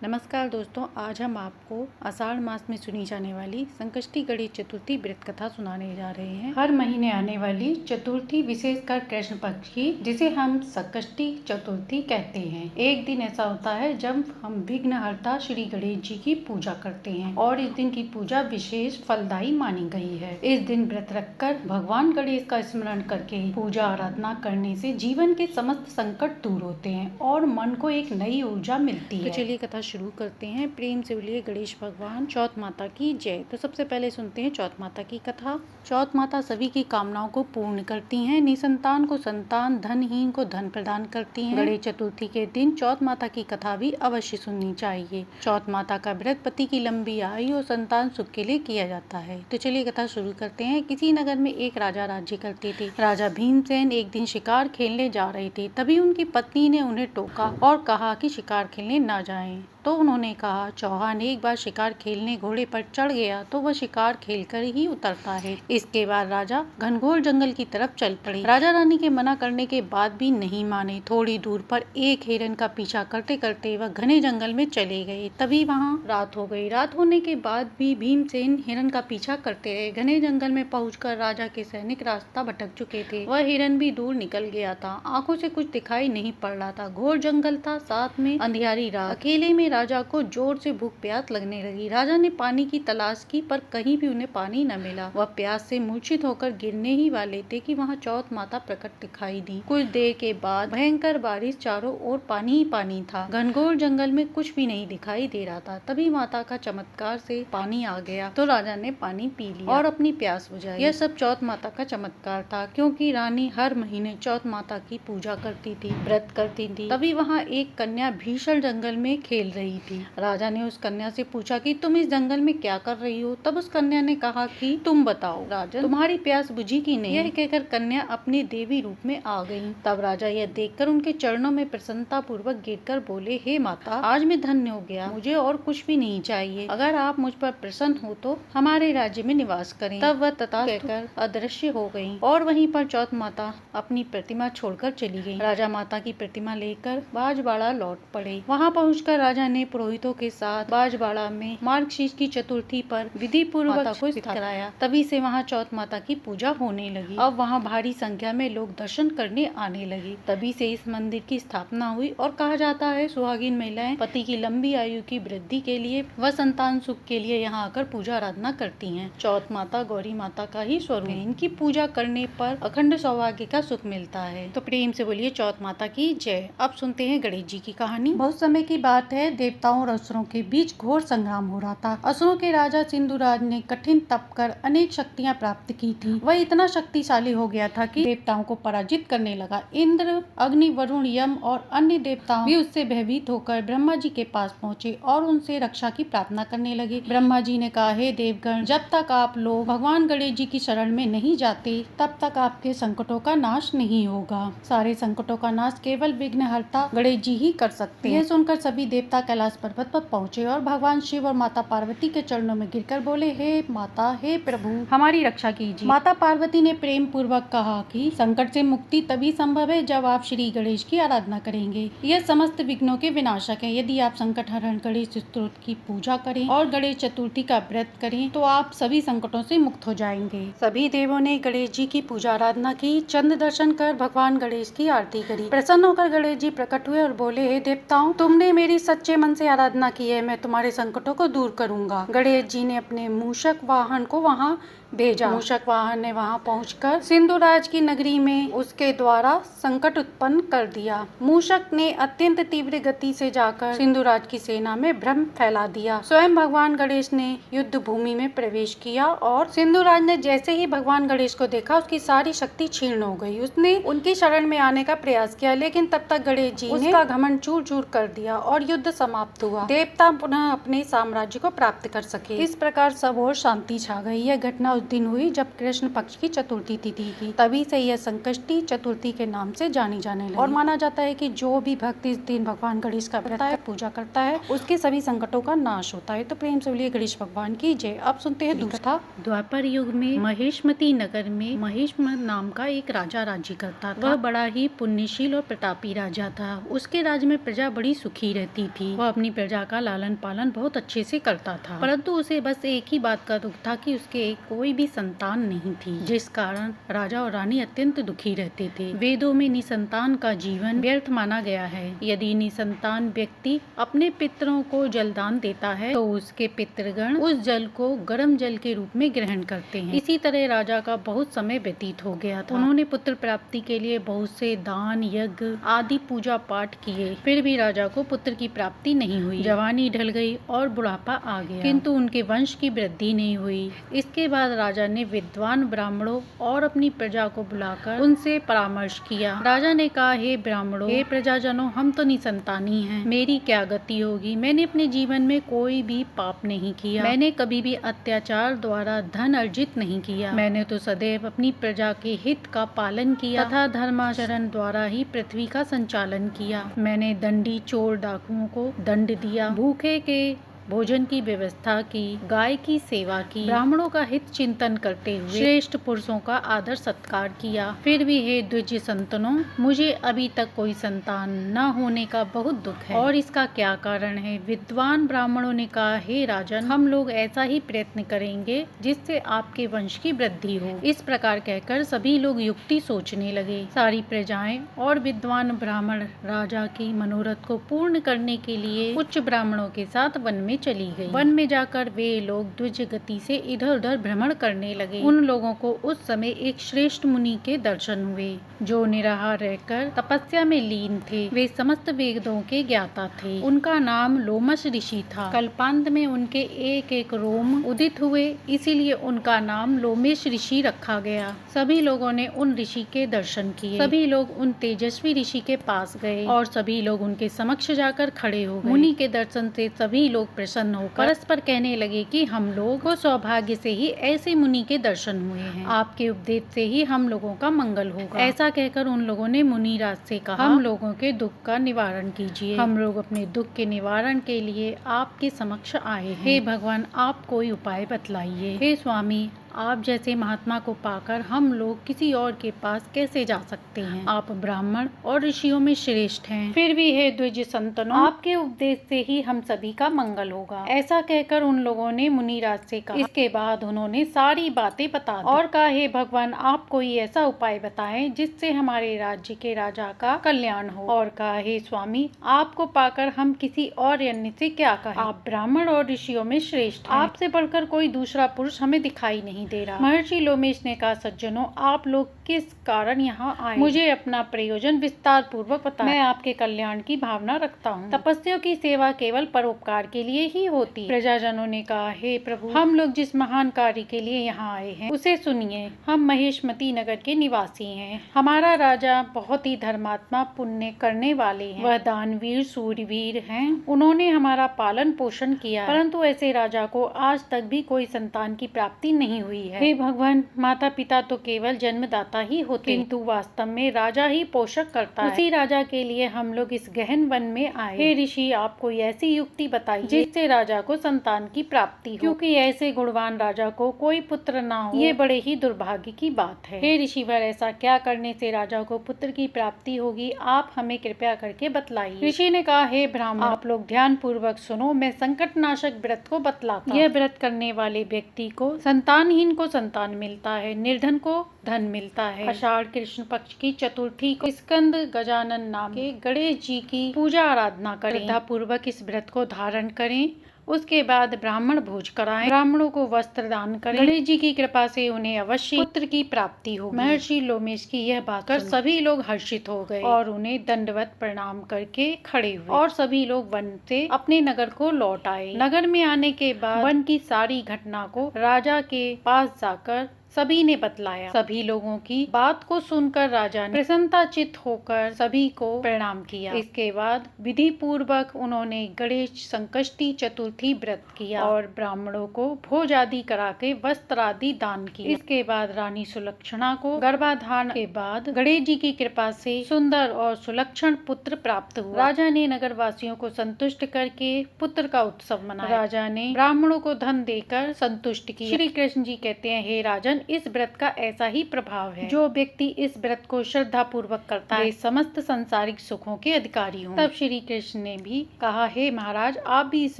नमस्कार दोस्तों, आज हम आपको आषाढ़ मास में सुनी जाने वाली संकष्टी गणेश चतुर्थी व्रत कथा सुनाने जा रहे हैं। हर महीने आने वाली चतुर्थी, विशेषकर कृष्ण पक्ष की, जिसे हम संकष्टी चतुर्थी कहते हैं। एक दिन ऐसा होता है जब हम विघ्नहर्ता श्री गणेश जी की पूजा करते हैं और इस दिन की पूजा विशेष फलदायी मानी गई है। इस दिन व्रत रखकर भगवान गणेश का स्मरण करके पूजा आराधना करने से जीवन के समस्त संकट दूर होते हैं और मन को एक नई ऊर्जा मिलती है। तो चलिए कथा शुरू करते हैं। प्रेम से बोलिए गणेश भगवान चौथ माता की जय। तो सबसे पहले सुनते हैं चौथ माता की कथा। चौथ माता सभी की कामनाओं को पूर्ण करती हैं, निसंतान को संतान, धनहीन को धन प्रदान करती हैं। गणेश चतुर्थी के दिन चौथ माता की कथा भी अवश्य सुननी चाहिए। चौथ माता का व्रत पति की लंबी आयु और संतान सुख के लिए किया जाता है। तो चलिए कथा शुरू करते हैं। किसी नगर में एक राजा राज्य करते थे। राजा भीमसेन एक दिन शिकार खेलने जा रहे थे। तभी उनकी पत्नी ने उन्हें टोका और कहा कि शिकार खेलने न जाएं। तो उन्होंने कहा, चौहान एक बार शिकार खेलने घोड़े पर चढ़ गया तो वह शिकार खेलकर ही उतरता है। इसके बाद राजा घनघोर जंगल की तरफ चल पड़े। राजा रानी के मना करने के बाद भी नहीं माने। थोड़ी दूर पर एक हिरन का पीछा करते करते वह घने जंगल में चले गए। तभी वहाँ रात हो गई। रात होने के बाद भी भीमसेन हिरन का पीछा करते रहे। घने जंगल में पहुंचकर राजा के सैनिक रास्ता भटक चुके थे। वह हिरन भी दूर निकल गया था। आंखों से कुछ दिखाई नहीं पड़ रहा था। घोर जंगल था, साथ में अंधियारी रात। अकेले में राजा को जोर से भूख प्यास लगने लगी। राजा ने पानी की तलाश की पर कहीं भी उन्हें पानी न मिला। वह प्यास से मूर्छित होकर गिरने ही वाले थे कि वहां चौथ माता प्रकट दिखाई दी। कुछ देर के बाद भयंकर बारिश, चारों ओर पानी ही पानी था। घनघोर जंगल में कुछ भी नहीं दिखाई दे रहा था। तभी माता का चमत्कार से पानी आ गया तो राजा ने पानी पी लिया और अपनी प्यास बुझाई। यह सब चौथ माता का चमत्कार था, क्योंकि रानी हर महीने चौथ माता की पूजा करती थी, व्रत करती थी। तभी वहाँ एक कन्या भीषण जंगल में खेल रही थी। राजा ने उस कन्या से पूछा कि तुम इस जंगल में क्या कर रही हो। तब उस कन्या ने कहा कि तुम बताओ राजन, तुम्हारी प्यास बुझी कि नहीं। यह कहकर कन्या अपने देवी रूप में आ गई। तब राजा यह देखकर उनके चरणों में प्रसन्नता पूर्वक गिरकर बोले, हे माता, आज मैं धन्य हो गया, मुझे और कुछ भी नहीं चाहिए। अगर आप मुझ पर प्रसन्न हो तो हमारे राज्य में निवास करें। तब वह तथा कहकर अदृश्य हो गयी और वहीं पर चौथ माता अपनी प्रतिमा छोड़कर चली गयी। राजा माता की प्रतिमा लेकर बाजबाड़ा लौट पड़े। वहाँ पहुँचकर राजा ने पुरोहितों के साथ बाजबाड़ा में मार्गशीर्ष की चतुर्थी पर विधि पूर्वक माता को कराया। तभी से वहाँ चौथ माता की पूजा होने लगी। अब वहाँ भारी संख्या में लोग दर्शन करने आने लगे। तभी से इस मंदिर की स्थापना हुई और कहा जाता है सुहागिन महिलाएं पति की लंबी आयु की वृद्धि के लिए व संतान सुख के लिए यहाँ आकर पूजा आराधना करती हैं। चौथ माता गौरी माता का ही स्वरूप है। इनकी पूजा करने पर अखंड सौभाग्य का सुख मिलता है। तो प्रेम से बोलिए चौथ माता की जय। अब सुनते हैं गणेश जी की कहानी। बहुत समय की बात है, देवताओं और असुरों के बीच घोर संग्राम हो रहा था। असुरों के राजा सिंधुराज ने कठिन तप कर अनेक शक्तियां प्राप्त की थी। वह इतना शक्तिशाली हो गया था कि देवताओं को पराजित करने लगा। इंद्र, अग्नि, वरुण, यम और अन्य देवताओं भी उससे भयभीत होकर ब्रह्मा जी के पास पहुँचे और उनसे रक्षा की प्रार्थना करने लगे। ब्रह्मा जी ने कहा, हे देवगण, जब तक आप लोग भगवान गणेश जी की शरण में नहीं जाते तब तक आपके संकटों का नाश नहीं होगा। सारे संकटों का नाश केवल विघ्नहर्ता गणेश जी ही कर सकते हैं। यह सुनकर सभी देवता कैलाश पर्वत पर पहुँचे और भगवान शिव और माता पार्वती के चरणों में गिरकर बोले, हे माता, हे प्रभु, हमारी रक्षा कीजिए। माता पार्वती ने प्रेम पूर्वक कहा कि संकट से मुक्ति तभी संभव है जब आप श्री गणेश की आराधना करेंगे। यह समस्त विघ्नों के विनाशक है। यदि आप संकट हरण गणेश स्तोत्र की पूजा करें और गणेश चतुर्थी का व्रत करें तो आप सभी संकटों से मुक्त हो जाएंगे। सभी देवों ने गणेश जी की पूजा आराधना की। चंद्र दर्शन कर भगवान गणेश की आरती करी। प्रसन्न होकर गणेश जी प्रकट हुए और बोले, हे देवताओं, तुमने मेरी सच्चे मन से आराधना की है, मैं तुम्हारे संकटों को दूर करूंगा। गणेश जी ने अपने मूषक वाहन को वहाँ भेजा। मूषक वाहन ने वहां पहुंचकर सिंधुराज की नगरी में उसके द्वारा संकट उत्पन्न कर दिया। मूषक ने अत्यंत तीव्र गति से जाकर सिंधुराज की सेना में भ्रम फैला दिया। स्वयं भगवान गणेश ने युद्ध भूमि में प्रवेश किया और सिंधुराज ने जैसे ही भगवान गणेश को देखा उसकी सारी शक्ति क्षीण हो गई। उसने उनकी शरण में आने का प्रयास किया, लेकिन तब तक गणेश जी ने उसका घमंड चूर चूर कर दिया और युद्ध समाप्त हुआ। देवता पुनः अपने साम्राज्य को प्राप्त कर सके। इस प्रकार सब और शांति छा गई। यह घटना उस दिन हुई जब कृष्ण पक्ष की चतुर्थी तिथि की। तभी से यह संकष्टी चतुर्थी के नाम से जानी जाने लगी और माना जाता है कि जो भी भक्त इस दिन भगवान गणेश का व्रत है, पूजा करता है, उसके सभी संकटों का नाश होता है। तो प्रेम से बोलिए गणेश भगवान की जय। अब सुनते हैं दूसरा। द्वापर युग में महेशमती नगर में महेशमत नाम का एक राजा राज्य करता था। वह बड़ा ही पुण्यशील और प्रतापी राजा था। उसके राज्य में प्रजा बड़ी सुखी रहती थी। वह अपनी प्रजा का लालन पालन बहुत अच्छे से करता था, परंतु उसे बस एक ही बात का दुख था कि उसके कोई भी संतान नहीं थी, जिस कारण राजा और रानी अत्यंत दुखी रहते थे। वेदों में निसंतान का जीवन व्यर्थ माना गया है। यदि निसंतान व्यक्ति अपने पितरों को जलदान देता है तो उसके पितृगण उस जल को गर्म जल के रूप में ग्रहण करते हैं। इसी तरह राजा का बहुत समय व्यतीत हो गया था। उन्होंने पुत्र प्राप्ति के लिए बहुत से दान यज्ञ आदि पूजा पाठ किए, फिर भी राजा को पुत्र की प्राप्ति नहीं हुई। जवानी ढल गई और बुढ़ापा आ गया, किंतु उनके वंश की वृद्धि नहीं हुई। इसके बाद राजा ने विद्वान ब्राह्मणों और अपनी प्रजा को बुलाकर उनसे परामर्श किया। राजा ने कहा, हे ब्राह्मणों, हे प्रजाजनों, हम तो निसंतानी हैं, मेरी क्या गति होगी। मैंने अपने जीवन में कोई भी पाप नहीं किया, मैंने कभी भी अत्याचार द्वारा धन अर्जित नहीं किया। मैंने तो सदैव अपनी प्रजा के हित का पालन किया तथा धर्माचरण द्वारा ही पृथ्वी का संचालन किया। मैंने दंडी चोर डाकुओं को दंड दिया, भूखे के भोजन की व्यवस्था की, गाय की सेवा की, ब्राह्मणों का हित चिंतन करते हुए श्रेष्ठ पुरुषों का आदर सत्कार किया। फिर भी हे द्विज संतनों, मुझे अभी तक कोई संतान न होने का बहुत दुख है। और इसका क्या कारण है? विद्वान ब्राह्मणों ने कहा, हे राजन, हम लोग ऐसा ही प्रयत्न करेंगे जिससे आपके वंश की वृद्धि हो। इस प्रकार कहकर सभी लोग युक्ति सोचने लगे। सारी प्रजाएं और विद्वान ब्राह्मण राजा की मनोरथ को पूर्ण करने के लिए उच्च ब्राह्मणों के साथ वन में चली गई। वन में जाकर वे लोग द्विज गति से इधर उधर भ्रमण करने लगे। उन लोगों को उस समय एक श्रेष्ठ मुनि के दर्शन हुए जो निराहार रहकर तपस्या में लीन थे। वे समस्त वेदों के ज्ञाता थे। उनका नाम लोमश ऋषि था। कल्पांत में उनके एक एक रोम उदित हुए, इसीलिए उनका नाम लोमेश ऋषि रखा गया। सभी लोगों ने उन ऋषि के दर्शन किए। सभी लोग उन तेजस्वी ऋषि के पास गए और सभी लोग उनके समक्ष जाकर खड़े हो गए। मुनि के दर्शन से सभी लोग प्रसन्न होकर परस्पर कहने लगे कि हम लोग को सौभाग्य से ही ऐसे मुनि के दर्शन हुए हैं। आपके उपदेश से ही हम लोगों का मंगल होगा। ऐसा कहकर उन लोगों ने मुनिराज से कहा, हम लोगों के दुख का निवारण कीजिए। हम लोग अपने दुख के निवारण के लिए आपके समक्ष आए हैं। हे भगवान, आप कोई उपाय बतलाइए। हे स्वामी, आप जैसे महात्मा को पाकर हम लोग किसी और के पास कैसे जा सकते हैं? आप ब्राह्मण और ऋषियों में श्रेष्ठ हैं। फिर भी हे द्विज संतनों, आपके उपदेश से ही हम सभी का मंगल होगा। ऐसा कहकर उन लोगों ने मुनिराज से कहा। इसके बाद उन्होंने सारी बातें बता दी और कहा, हे भगवान, आप कोई ऐसा उपाय बताएं जिससे हमारे राज्य के राजा का कल्याण हो। और कहा, हे स्वामी, आपको पाकर हम किसी और अन्य से क्या कहें? आप ब्राह्मण और ऋषियों में श्रेष्ठ हैं। आपसे बढ़कर कोई दूसरा पुरुष हमें दिखाई नहीं दे रहा। महर्षि लोमेश ने कहा, सज्जनों, आप लोग किस कारण यहाँ आए? मुझे अपना प्रयोजन विस्तार पूर्वक बताएं। मैं आपके कल्याण की भावना रखता हूँ। तपस्वियों की सेवा केवल परोपकार के लिए ही होती है। प्रजाजनों ने कहा, हे प्रभु, हम लोग जिस महान कार्य के लिए यहाँ आए हैं उसे सुनिए। हम महेशमती नगर के निवासी हैं। हमारा राजा बहुत ही धर्मात्मा, पुण्य करने वाले हैं। वह दानवीर सूरवीर हैं। उन्होंने हमारा पालन पोषण किया, परंतु ऐसे राजा को आज तक भी कोई संतान की प्राप्ति नहीं हुई है। हे भगवान, माता पिता तो केवल जन्मदाता ही होते, किंतु वास्तव में राजा ही पोषक करता है। उसी राजा के लिए हम लोग इस गहन वन में आए। हे ऋषि, आप कोई ऐसी युक्ति बताइए जिससे राजा को संतान की प्राप्ति हो, क्योंकि ऐसे गुणवान राजा को कोई पुत्र ना हो, ये बड़े ही दुर्भाग्य की बात है। हे ऋषिवर, ऐसा क्या करने से राजा को पुत्र की प्राप्ति होगी? आप हमें कृपया करके बतलाइए। ऋषि ने कहा, हे ब्राह्मण, आप लोग ध्यान पूर्वक सुनो, मैं संकट नाशक व्रत को बतलाता हूँ। यह व्रत करने वाले व्यक्ति को संतानहीन को संतान मिलता है, निर्धन को धन मिलता है। आषाढ़ कृष्ण पक्ष की चतुर्थी को स्कंद गजानन नाम के गणेश जी की पूजा आराधना करें। श्रद्धा पूर्वक इस व्रत को धारण करें। उसके बाद ब्राह्मण भोज कराएं, ब्राह्मणों को वस्त्र दान करें। गणेश जी की कृपा से उन्हें अवश्य पुत्र की प्राप्ति होगी। महर्षि लोमेश की यह बात कर सभी लोग हर्षित हो गए और उन्हें दंडवत प्रणाम करके खड़े हुए और सभी लोग वन से अपने नगर को लौट आए। नगर में आने के बाद वन की सारी घटना को राजा के पास जाकर सभी ने बतलाया। सभी लोगों की बात को सुनकर राजा ने प्रसन्नताचित्त होकर सभी को प्रणाम किया। इसके बाद विधि पूर्वक उन्होंने गणेश संकष्टी चतुर्थी व्रत किया और ब्राह्मणों को भोज आदि करा के वस्त्र आदि दान किया। इसके बाद रानी सुलक्षणा को गर्भाधारण के बाद गणेश जी की कृपा से सुंदर और सुलक्षण पुत्र प्राप्त हुआ। राजा ने नगर वासियों को संतुष्ट करके पुत्र का उत्सव मनाया। राजा ने ब्राह्मणों को धन देकर संतुष्ट किया। श्री कृष्ण जी कहते हैं, हे राजन, इस व्रत का ऐसा ही प्रभाव है। जो व्यक्ति इस व्रत को श्रद्धा पूर्वक करता है, समस्त संसारिक सुखों के अधिकारी हों। तब श्री कृष्ण ने भी कहा, हे महाराज, आप भी इस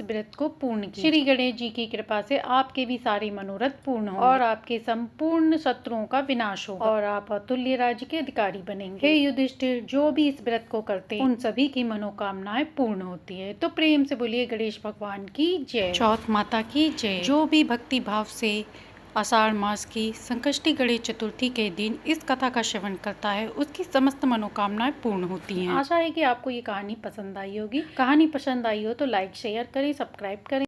व्रत को पूर्ण कीजिए। श्री गणेश जी की कृपा से आपके भी सारे मनोरथ पूर्ण होंगे और आपके संपूर्ण शत्रुओं का विनाश होगा और आप अतुल्य राज्य के अधिकारी बनेंगे। हे युधिष्ठिर, जो भी इस व्रत को करते हैं, उन सभी की मनोकामनाएं पूर्ण होती है। तो प्रेम से बोलिए गणेश भगवान की जय, चौथ माता की जय। जो भी भक्ति भाव से आषाढ़ मास की संकष्टी गणेश चतुर्थी के दिन इस कथा का श्रवण करता है, उसकी समस्त मनोकामनाएं पूर्ण होती हैं। आशा है कि आपको ये कहानी पसंद आई होगी। कहानी पसंद आई हो तो लाइक शेयर करें, सब्सक्राइब करें।